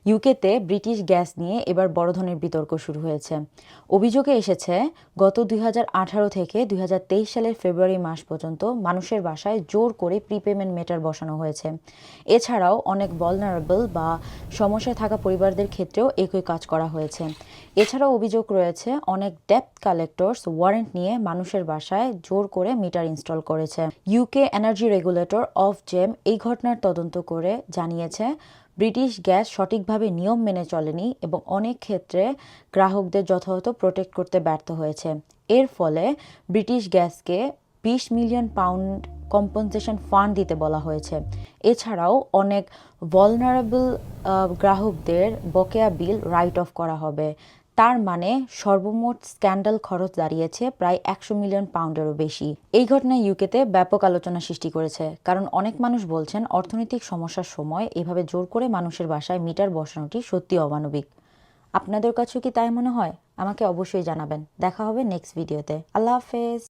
ইউকেতে British gas নিয়ে এবার বড় ধরনের বিতর্ক শুরু হয়েছে। অভিযোগে এসেছে গত 2018 থেকে 2023 সালের ফেব্রুয়ারি মাস পর্যন্ত মানুষের বাসায় জোর করে প্রিপেমেন্ট মিটার বসানো হয়েছে। এছাড়াও অনেক ভলনারেবল বা সমস্যায় থাকা পরিবারদের ক্ষেত্রেও একই কাজ করা হয়েছে। এছাড়াও অভিযোগ রয়েছে অনেক ডেপ্ট কালেক্টরস ওয়ারেন্ট নিয়ে মানুষের বাসায় জোর করে মিটার ইনস্টল করেছে। ইউকে এনার্জি রেগুলেটর অফজেম এই ঘটনার তদন্ত করে জানিয়েছে ব্রিটিশ গ্যাস সঠিকভাবে নিয়ম মেনে চলেনি এবং অনেক ক্ষেত্রে গ্রাহকদের যথাযথ প্রোটেক্ট করতে ব্যর্থ হয়েছে। এর ফলে ব্রিটিশ গ্যাসকে 20 মিলিয়ন পাউন্ড কম্পেনসেশন ফান্ড দিতে বলা হয়েছে। এছাড়াও অনেক ভলনারেবল গ্রাহকদের বকেয়া বিল রাইট অফ করা হবে। তার মানে সর্বমোট স্ক্যান্ডাল খরচ দাঁড়িয়েছে প্রায় 100 মিলিয়ন পাউন্ডেরও বেশি। এই ঘটনায় ইউকেতে ব্যাপক আলোচনা সৃষ্টি করেছে, কারণ অনেক মানুষ বলছেন অর্থনৈতিক সমস্যার সময় এভাবে জোর করে মানুষের বাসায় মিটার বসানোটি সত্যি অমানবিক। আপনাদের কাছেও কি তাই মনে হয়? আমাকে অবশ্যই জানাবেন। দেখা হবে নেক্সট ভিডিওতে। আল্লাহ হাফেজ।